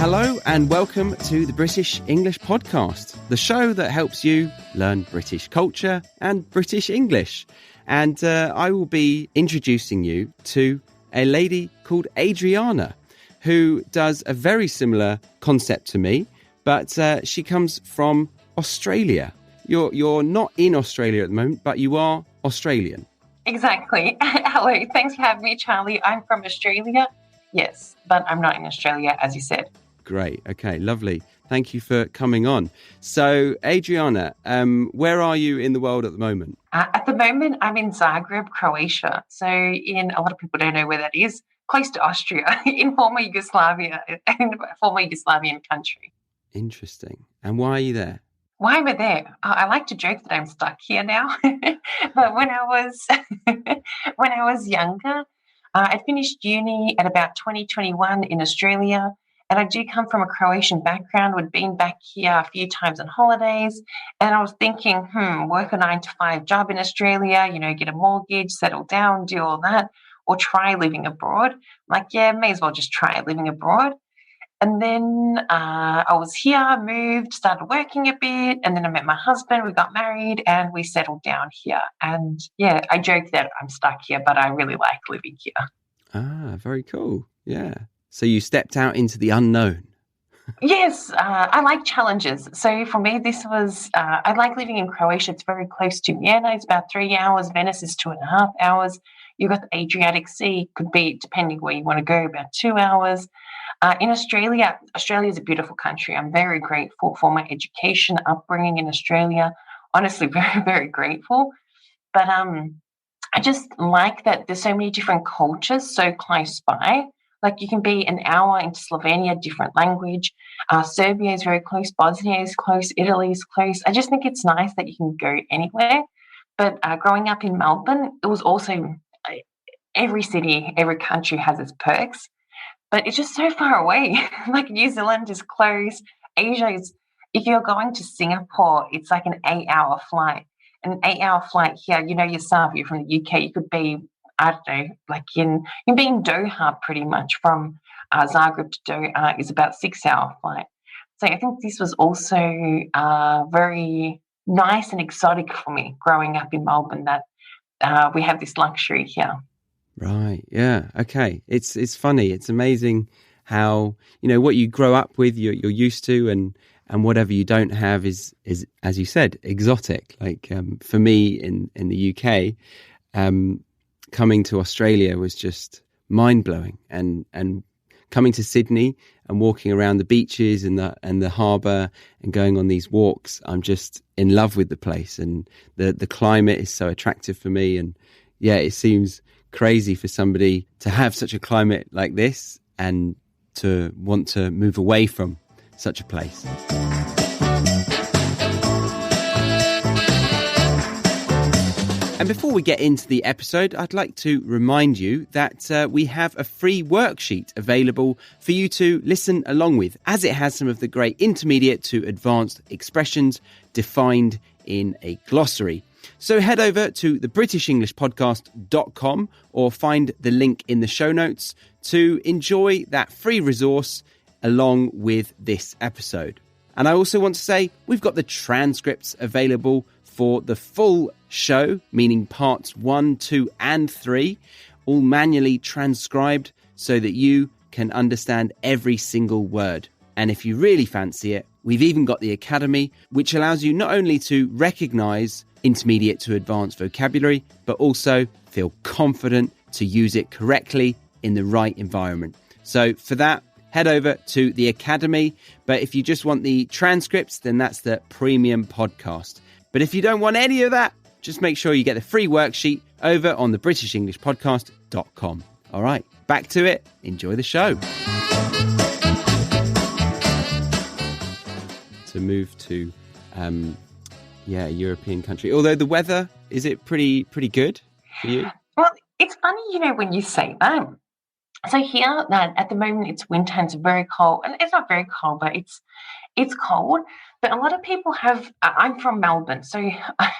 Hello and welcome to the British English Podcast, the show that helps you learn British culture and British English. And I will be introducing you to a lady called Adriana, who does a very similar concept to me, but she comes from Australia. You're not in Australia at the moment, but you are Australian. Exactly. Hello. Thanks for having me, Charlie. I'm from Australia. Yes, but I'm not in Australia, as you said. Great. Okay, lovely. Thank you for coming on. So, Adriana, where are you in the world at the moment? At the moment, I'm in Zagreb, Croatia. So, a lot of people don't know where that is, close to Austria, in former Yugoslavia, in a former Yugoslavian country. Interesting. And why are you there? Why am I there? I like to joke that I'm stuck here now. But when I was younger, I finished uni at about 2021 in Australia. And I do come from a Croatian background. We'd been back here a few times on holidays. And I was thinking, work a 9-to-5 job in Australia, get a mortgage, settle down, do all that, or try living abroad. I'm like, yeah, may as well just try living abroad. And then I was here, moved, started working a bit. And then I met my husband. We got married and we settled down here. And yeah, I joke that I'm stuck here, but I really like living here. Ah, very cool. Yeah. So you stepped out into the unknown. Yes, I like challenges. So for me, this was, I like living in Croatia. It's very close to Vienna. It's about 3 hours. Venice is 2.5 hours. You've got the Adriatic Sea. Could be, depending where you want to go, about 2 hours. In Australia is a beautiful country. I'm very grateful for my education, upbringing in Australia. Honestly, very, very grateful. But I just like that there's so many different cultures so close by. Like you can be an hour into Slovenia, different language. Serbia is very close. Bosnia is close. Italy is close. I just think it's nice that you can go anywhere. But growing up in Melbourne, it was also every city, every country has its perks. But it's just so far away. Like New Zealand is close. Asia is, if you're going to Singapore, it's like an 8-hour flight. An 8-hour flight here, yourself, you're from the UK, you could be, I don't know, like you can be in Doha pretty much from Zagreb to Doha is about 6-hour flight. So I think this was also very nice and exotic for me growing up in Melbourne that we have this luxury here. Right. Yeah. Okay. It's funny. It's amazing how, what you grow up with, you're used to, and whatever you don't have is, as you said, exotic. Like for me in the UK, coming to Australia was just mind blowing, and coming to Sydney and walking around the beaches and the harbour and going on these walks, I'm just in love with the place, and the climate is so attractive for me. And yeah, it seems crazy for somebody to have such a climate like this and to want to move away from such a place. And before we get into the episode, I'd like to remind you that we have a free worksheet available for you to listen along with, as it has some of the great intermediate to advanced expressions defined in a glossary. So head over to thebritishenglishpodcast.com or find the link in the show notes to enjoy that free resource along with this episode. And I also want to say we've got the transcripts available for the full show, meaning parts 1, 2 and 3, all manually transcribed so that you can understand every single word. And if you really fancy it, we've even got the Academy, which allows you not only to recognise intermediate to advanced vocabulary, but also feel confident to use it correctly in the right environment. So for that, head over to the Academy. But if you just want the transcripts, then that's the premium podcast. But if you don't want any of that, just make sure you get the free worksheet over on thebritishenglishpodcast.com. All right, back to it. Enjoy the show. To move to a European country. Although the weather, is it pretty good for you? Well, it's funny, when you say that. So here, at the moment, it's winter and it's very cold, and it's not very cold, but it's cold. But a lot of people have. I'm from Melbourne, so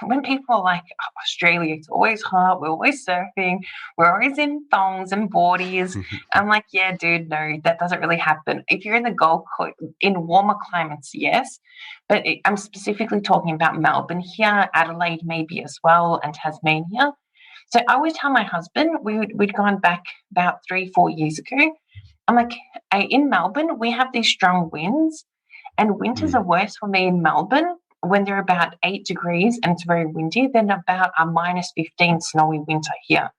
when people are like, "Oh, Australia, it's always hot. We're always surfing. We're always in thongs and boardies." I'm like, "Yeah, dude, no, that doesn't really happen. If you're in the Gold Coast, in warmer climates, yes, but I'm specifically talking about Melbourne here, Adelaide maybe as well, and Tasmania." So I always tell my husband, we'd gone back about 3, 4 years ago. I'm like, in Melbourne, we have these strong winds, and winters are Mm. worse for me in Melbourne when they're about 8 degrees and it's very windy than about a -15 snowy winter here.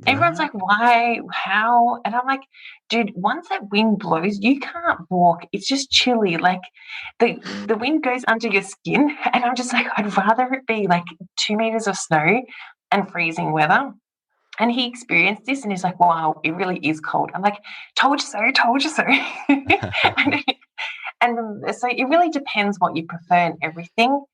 Everyone's Right. like, why? How? And I'm like, dude, once that wind blows, you can't walk. It's just chilly. Like the wind goes under your skin. And I'm just like, I'd rather it be like 2 meters of snow and freezing weather. And he experienced this and he's like, wow, it really is cold. I'm like, told you so, told you so. and, and so it really depends what you prefer and everything.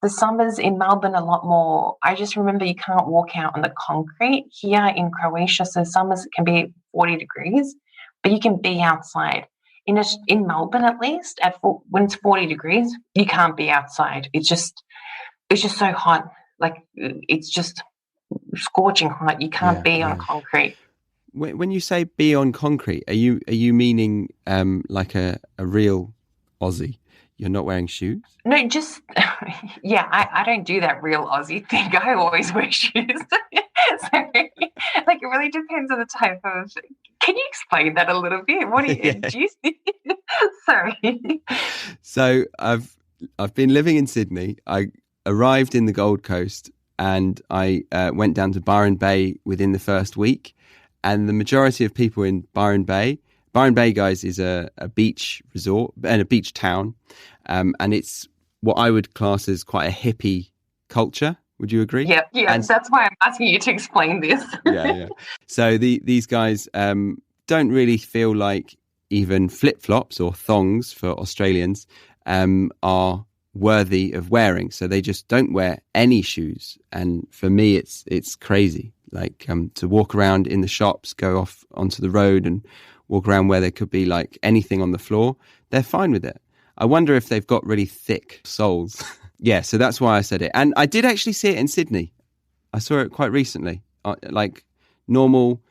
The summers in Melbourne a lot more. I just remember you can't walk out on the concrete here in Croatia. So summers can be 40 degrees, but you can be outside. In Melbourne, at least, when it's 40 degrees, you can't be outside. It's just so hot. Like it's just scorching hot. You can't Yeah, be on yeah. concrete. When you say be on concrete, are you meaning like a real Aussie? You're not wearing shoes? No, just yeah. I don't do that real Aussie thing. I always wear shoes. So, like, it really depends on the type of. Can you explain that a little bit? What do you Yeah. do? Sorry. So I've been living in Sydney. I arrived in the Gold Coast and I went down to Byron Bay within the first week. And the majority of people in Byron Bay, guys, is a beach resort and a beach town. And it's what I would class as quite a hippie culture. Would you agree? Yeah, yeah. And That's why I'm asking you to explain this. yeah. So these guys don't really feel like even flip-flops or thongs for Australians are worthy of wearing. So they just don't wear any shoes. And for me, it's crazy. Like to walk around in the shops, go off onto the road and walk around where there could be like anything on the floor. They're fine with it. I wonder if they've got really thick soles. Yeah, so that's why I said it. And I did actually see it in Sydney. I saw it quite recently, like normal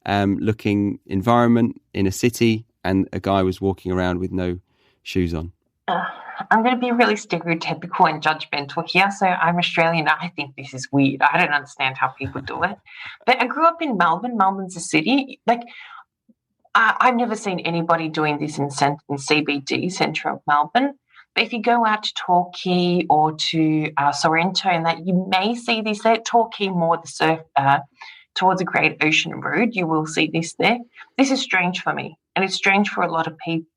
looking environment in a city, and a guy was walking around with no shoes on. Uh, I'm going to be really stereotypical and judgmental here. So I'm Australian. I think this is weird. I don't understand how people do it. But I grew up in Melbourne. Melbourne's a city. Like, I've never seen anybody doing this in CBD, centre of Melbourne. But if you go out to Torquay or to Sorrento and that, you may see this there. Torquay more the surf towards the Great Ocean Road. You will see this there. This is strange for me. And it's strange for a lot of people.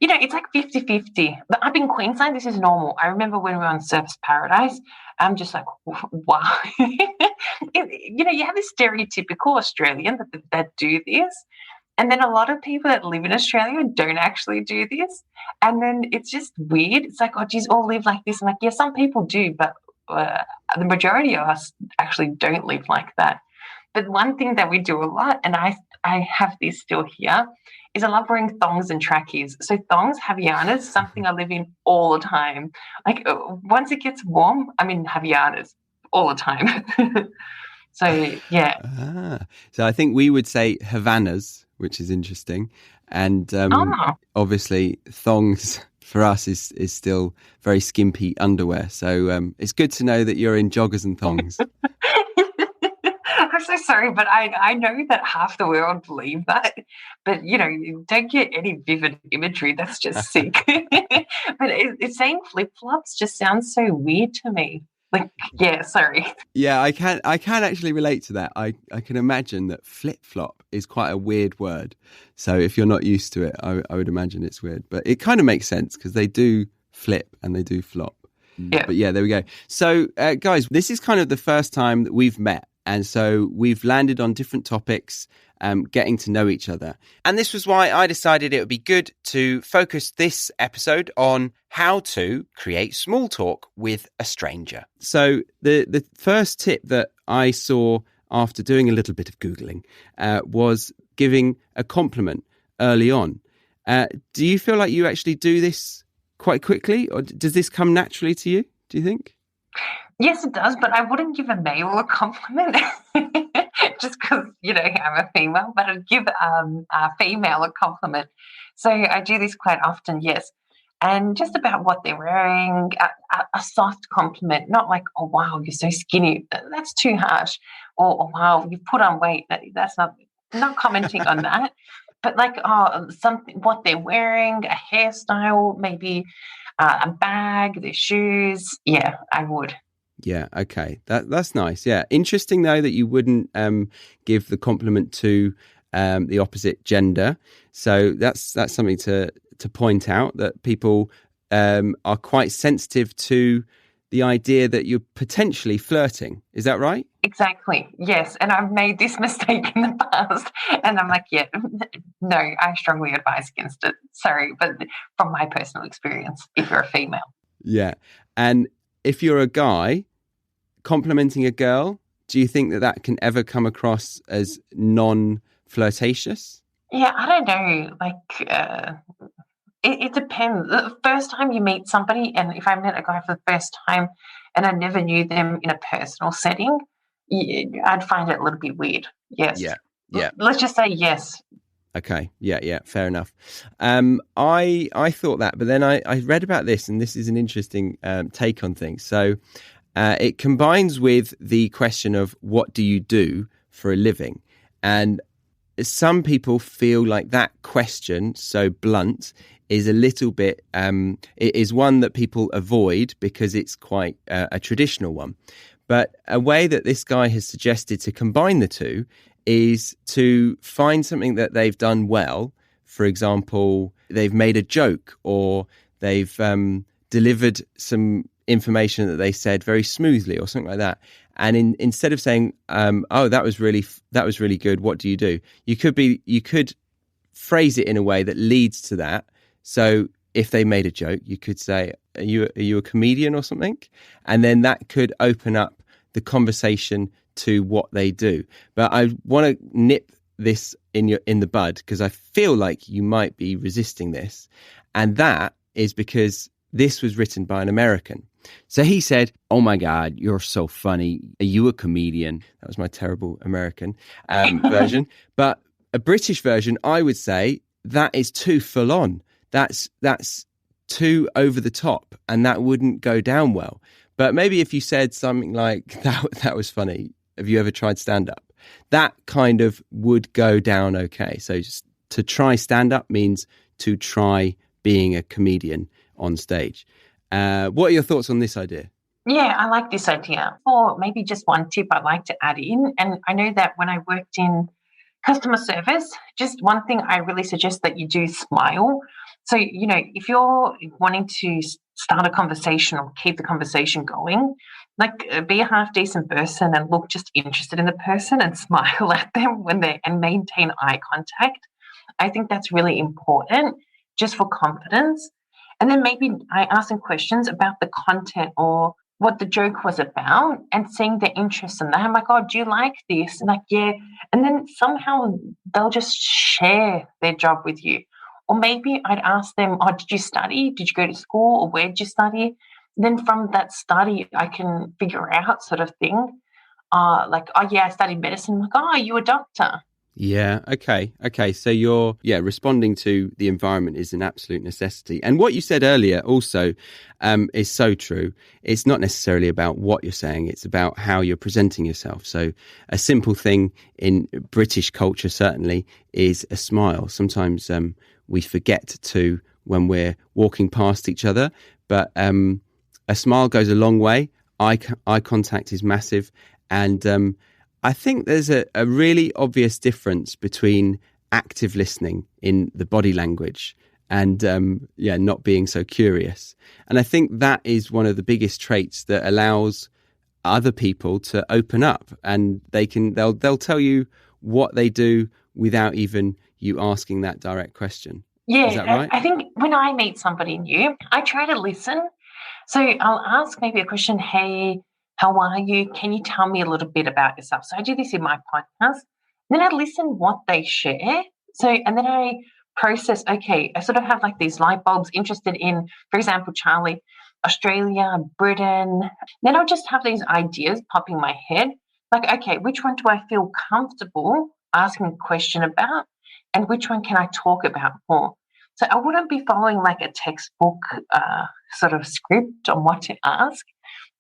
You know, it's like 50-50. But up in Queensland, this is normal. I remember when we were on Surfers Paradise, I'm just like, wow. You have this stereotypical Australian that do this. And then a lot of people that live in Australia don't actually do this. And then it's just weird. It's like, oh, geez, all live like this. I'm like, yeah, some people do, but the majority of us actually don't live like that. But one thing that we do a lot, and I have this still here, is I love wearing thongs and trackies. So thongs, Havianas, something I live in all the time. Like once it gets warm, I'm in Havianas all the time. So yeah. So I think we would say Havanas, which is interesting. And obviously thongs for us is still very skimpy underwear. So it's good to know that you're in joggers and thongs. I'm so sorry, but I know that half the world believe that. But, you don't get any vivid imagery. That's just sick. But it's saying flip-flops just sounds so weird to me. Like, yeah, sorry. Yeah, I can actually relate to that. I can imagine that flip-flop is quite a weird word. So if you're not used to it, I would imagine it's weird. But it kind of makes sense because they do flip and they do flop. Yeah. But yeah, there we go. So guys, this is kind of the first time that we've met. And so we've landed on different topics, getting to know each other. And this was why I decided it would be good to focus this episode on how to create small talk with a stranger. So the first tip that I saw after doing a little bit of Googling, was giving a compliment early on. Do you feel like you actually do this quite quickly, or does this come naturally to you, do you think? Yes, it does, but I wouldn't give a male a compliment just because, I'm a female, but I'd give a female a compliment. So I do this quite often, yes. And just about what they're wearing, a soft compliment, not like, oh, wow, you're so skinny. That's too harsh. Or, oh, wow, you've put on weight. That's not commenting on that. But like, oh, something, what they're wearing, a hairstyle, maybe a bag, their shoes. Yeah, I would. Yeah, okay. That's nice. Yeah. Interesting, though, that you wouldn't give the compliment to the opposite gender. So that's something to point out, that people are quite sensitive to the idea that you're potentially flirting. Is that right? Exactly. Yes. And I've made this mistake in the past. And I'm like, yeah, no, I strongly advise against it. Sorry, but from my personal experience, if you're a female. Yeah. And if you're a guy complimenting a girl, do you think that can ever come across as non-flirtatious? Yeah, I don't know. Like, it depends. The first time you meet somebody, and if I met a guy for the first time and I never knew them in a personal setting, I'd find it a little bit weird. Yes. Yeah. Let's just say yes. Okay. Yeah. Fair enough. I thought that, but then I read about this, and this is an interesting take on things. So it combines with the question of what do you do for a living? And some people feel like that question, so blunt, is a little bit, it is one that people avoid because it's quite a traditional one. But a way that this guy has suggested to combine the two is to find something that they've done well. For example, they've made a joke, or they've delivered some information that they said very smoothly, or something like that. And instead of saying, "Oh, that was really good. What do you do?" You could phrase it in a way that leads to that. So if they made a joke, you could say, "Are you a comedian or something?" And then that could open up the conversation to what they do. But I want to nip this in the bud, because I feel like you might be resisting this, and that is because this was written by an American. So he said, "Oh my God, you're so funny. Are you a comedian?" That was my terrible American version. But a British version, I would say, that is too full on. That's too over the top, and that wouldn't go down well. But maybe if you said something like, that was funny. Have you ever tried stand-up? That kind of would go down okay. So just to try stand-up means to try being a comedian on stage. What are your thoughts on this idea? Yeah, I like this idea. Or maybe just one tip I'd like to add in. And I know that when I worked in customer service, just one thing I really suggest that you do smile. So, if you're wanting to start a conversation or keep the conversation going, like be a half decent person and look just interested in the person and smile at them and maintain eye contact. I think that's really important just for confidence. And then maybe I ask them questions about the content or what the joke was about, and seeing their interest in that. I'm like, "Oh, do you like this?" And like, "Yeah." And then somehow they'll just share their job with you. Or maybe I'd ask them, "Oh, did you study? Did you go to school? Or where did you study?" And then from that study, I can figure out sort of thing. Like, "Oh, yeah, I studied medicine." I'm like, "Oh, you a doctor?" Yeah. Okay. So you're, responding to the environment is an absolute necessity. And what you said earlier also is so true. It's not necessarily about what you're saying. It's about how you're presenting yourself. So a simple thing in British culture, certainly, is a smile. Sometimes we forget to when we're walking past each other, but a smile goes a long way. Eye contact is massive. And I think there's a really obvious difference between active listening in the body language and not being so curious. And I think that is one of the biggest traits that allows other people to open up, and they'll tell you what they do without even you asking that direct question. Yeah, is that right? I think when I meet somebody new, I try to listen. So I'll ask maybe a question, "Hey, How are you? Can you tell me a little bit about yourself? So I do this in my podcast. Then I listen what they share. So, and then I process, okay, I sort of have like these light bulbs interested in, for example, Charlie, Australia, Britain. Then I'll just have these ideas pop in my head. Like, okay, which one do I feel comfortable asking a question about? And which one can I talk about more? So I wouldn't be following like a textbook sort of script on what to ask,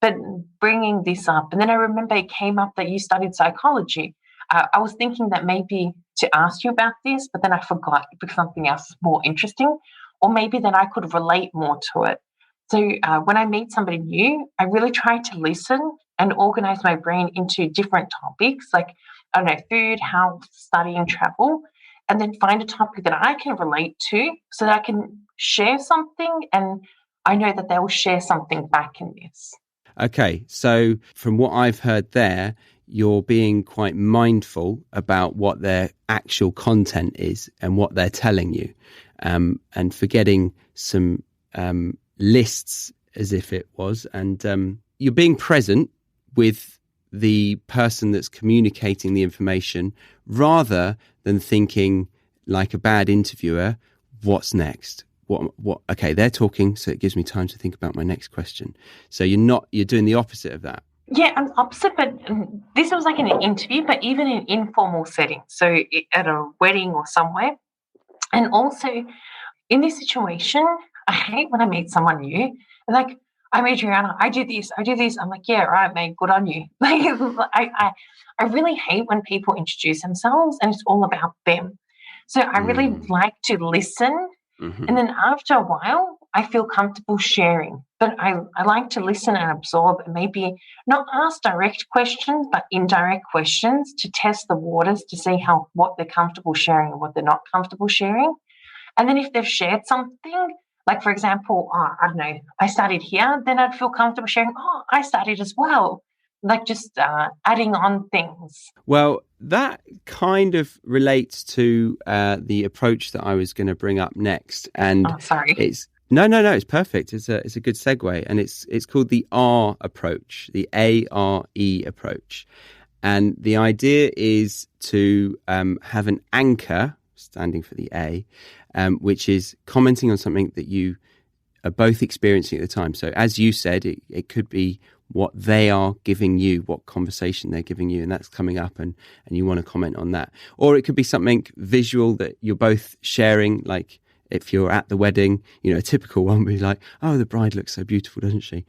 but bringing this up. And then I remember it came up that you studied psychology. I was thinking that maybe to ask you about this, but then I forgot because something else is more interesting, or maybe then I could relate more to it. So when I meet somebody new, I really try to listen and organize my brain into different topics, like, I don't know, food, health, study, and travel, and then find a topic that I can relate to so that I can share something and I know that they will share something back in this. Okay, so from what I've heard there, you're being quite mindful about what their actual content is and what they're telling you, and forgetting some lists as if it was. And you're being present with the person that's communicating the information rather than thinking like a bad interviewer, what's next? What? Okay, they're talking, so it gives me time to think about my next question. So you're doing the opposite of that. Yeah, I'm opposite, but this was like an interview, but even in informal settings. So at a wedding or somewhere. And also in this situation, I hate when I meet someone new and like, I'm Adriana, I do this. I'm like, yeah, right, mate, good on you. Like, I really hate when people introduce themselves and it's all about them. So I really like to listen. Mm-hmm. And then after a while, I feel comfortable sharing. But I like to listen and absorb and maybe not ask direct questions, but indirect questions to test the waters to see what they're comfortable sharing and what they're not comfortable sharing. And then if they've shared something, like for example, I don't know, I studied here, then I'd feel comfortable sharing, I studied as well. Like just adding on things. Well, that kind of relates to the approach that I was going to bring up next. And sorry. It's it's perfect. It's a good segue, and it's called the R approach, the ARE approach. And the idea is to have an anchor, standing for the A, which is commenting on something that you are both experiencing at the time. So as you said, it could be what they are giving you, what conversation they're giving you, and that's coming up and you want to comment on that. Or it could be something visual that you're both sharing, like if you're at the wedding, a typical one would be like, oh, the bride looks so beautiful, doesn't she?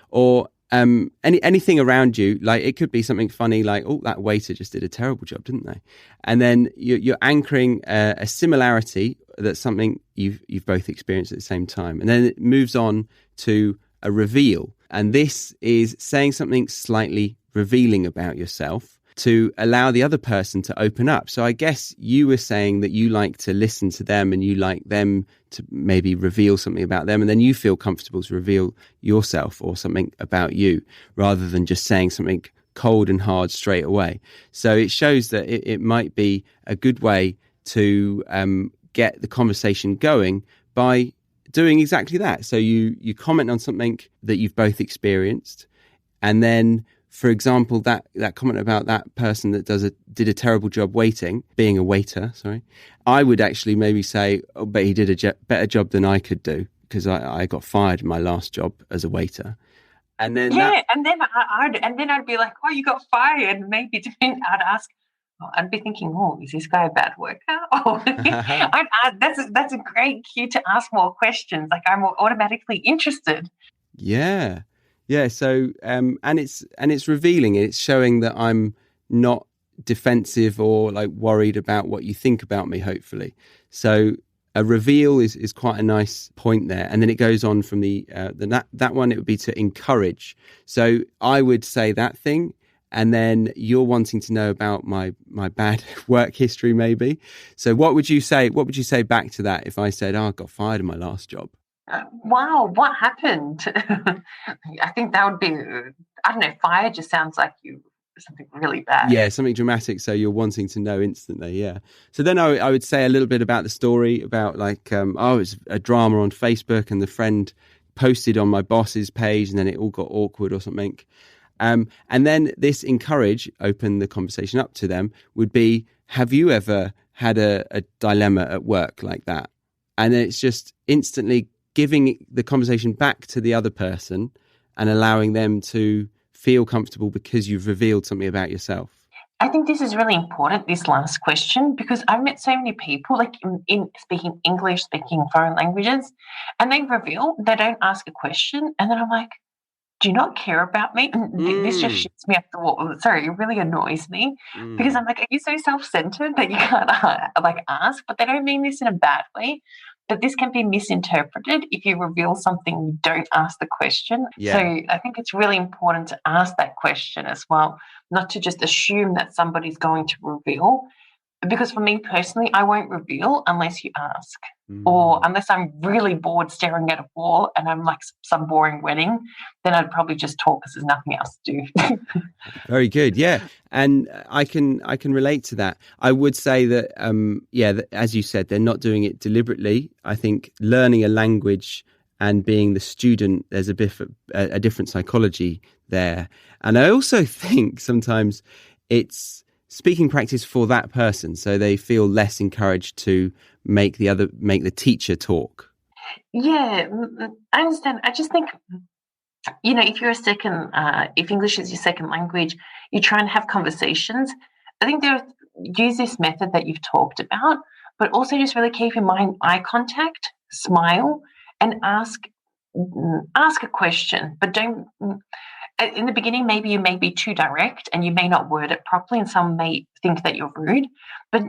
Or anything around you, like it could be something funny like, oh, that waiter just did a terrible job, didn't they? And then you're anchoring a similarity that's something you've both experienced at the same time. And then it moves on to a reveal. And this is saying something slightly revealing about yourself to allow the other person to open up. So I guess you were saying that you like to listen to them and you like them to maybe reveal something about them, and then you feel comfortable to reveal yourself or something about you rather than just saying something cold and hard straight away. So it shows that it might be a good way to get the conversation going by doing exactly that. So you comment on something that you've both experienced, and then, for example, that comment about that person that did a terrible job being a waiter, I would actually maybe say, oh, but he did a better job than I could do because I got fired in my last job as a waiter. And then and then I'd be like, oh, you got fired. Maybe I'd ask, I'd be thinking, oh, is this guy a bad worker? Oh, that's a great cue to ask more questions. Like I'm automatically interested. Yeah. So and it's revealing. It's showing that I'm not defensive or like worried about what you think about me. Hopefully, so a reveal is quite a nice point there. And then it goes on from that one. It would be to encourage. So I would say that thing. And then you're wanting to know about my bad work history, maybe. So what would you say? What would you say back to that if I said, oh, I got fired in my last job? Wow, what happened? I think that would be, I don't know, fire just sounds like something really bad. Yeah, something dramatic. So you're wanting to know instantly. Yeah. So then I would say a little bit about the story about like, it was a drama on Facebook and the friend posted on my boss's page, and then it all got awkward or something. And then this open the conversation up to them would be, have you ever had a dilemma at work like that? And then it's just instantly giving the conversation back to the other person and allowing them to feel comfortable because you've revealed something about yourself. I think this is really important, this last question, because I've met so many people, like in speaking English, speaking foreign languages, and they reveal they don't ask a question. And then I'm like, do you not care about me? This just shoots me up the wall. Sorry, it really annoys me because I'm like, are you so self-centered that you can't ask? But they don't mean this in a bad way. But this can be misinterpreted if you reveal something, you don't ask the question. Yeah. So I think it's really important to ask that question as well, not to just assume that somebody's going to reveal. Because for me personally, I won't reveal unless you ask. Or unless I'm really bored staring at a wall and I'm like some boring wedding, then I'd probably just talk because there's nothing else to do. Very good. Yeah. And I can relate to that. I would say that, that, as you said, they're not doing it deliberately. I think learning a language and being the student, there's a different psychology there. And I also think sometimes it's speaking practice for that person, so they feel less encouraged to make the teacher talk. Yeah, I understand. I just think, if you're if English is your second language, you try and have conversations. I think use this method that you've talked about, but also just really keep in mind eye contact, smile, and ask a question, but don't. In the beginning, maybe you may be too direct and you may not word it properly, and some may think that you're rude. But,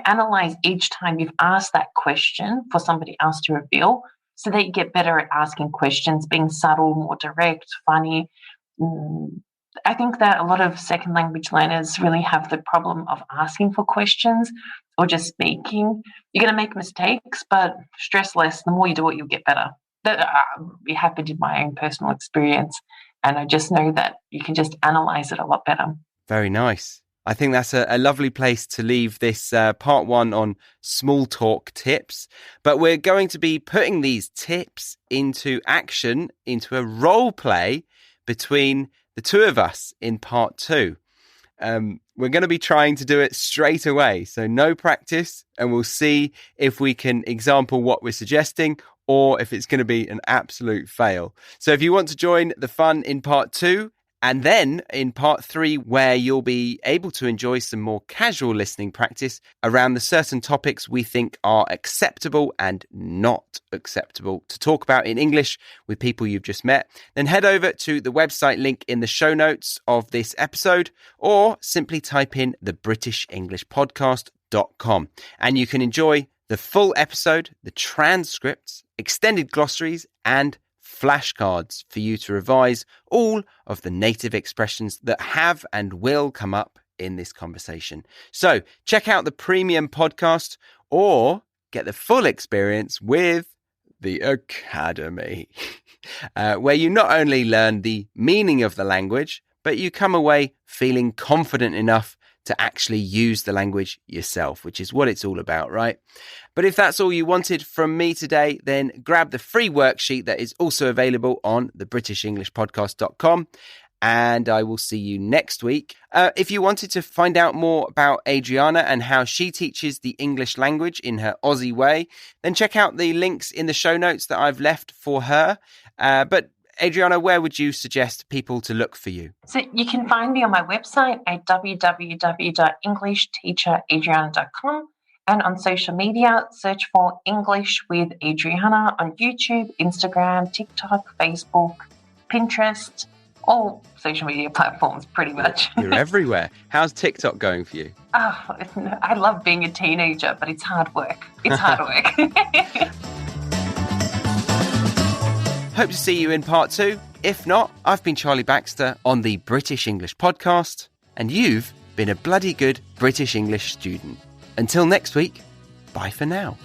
analyze each time you've asked that question for somebody else to reveal so that you get better at asking questions, being subtle, more direct, funny. I think that a lot of second language learners really have the problem of asking for questions or just speaking. You're going to make mistakes, but stress less. The more you do it, you'll get better. That it happened in my own personal experience. And I just know that you can just analyze it a lot better. Very nice. I think that's a lovely place to leave this part one on small talk tips. But we're going to be putting these tips into action, into a role play between the two of us in part two. We're going to be trying to do it straight away. So no practice, and we'll see if we can example what we're suggesting or if it's going to be an absolute fail. So if you want to join the fun in part two, and then in part three, where you'll be able to enjoy some more casual listening practice around the certain topics we think are acceptable and not acceptable to talk about in English with people you've just met, then head over to the website link in the show notes of this episode, or simply type in thebritishenglishpodcast.com, and you can enjoy the full episode, the transcripts, extended glossaries, and flashcards for you to revise all of the native expressions that have and will come up in this conversation. So check out the premium podcast or get the full experience with the Academy, where you not only learn the meaning of the language, but you come away feeling confident enough to actually use the language yourself, which is what it's all about, right? But if that's all you wanted from me today, then grab the free worksheet that is also available on thebritishenglishpodcast.com, and I will see you next week. If you wanted to find out more about Adriana and how she teaches the English language in her Aussie way, then check out the links in the show notes that I've left for her. But Adriana, where would you suggest people to look for you? So you can find me on my website at www.englishteacheradriana.com, and on social media, search for English with Adriana on YouTube, Instagram, TikTok, Facebook, Pinterest, all social media platforms pretty much. You're everywhere. How's TikTok going for you? Oh, I love being a teenager, but it's hard work. It's hard work. Hope to see you in part two. If not, I've been Charlie Baxter on the British English Podcast, and you've been a bloody good British English student. Until next week, bye for now.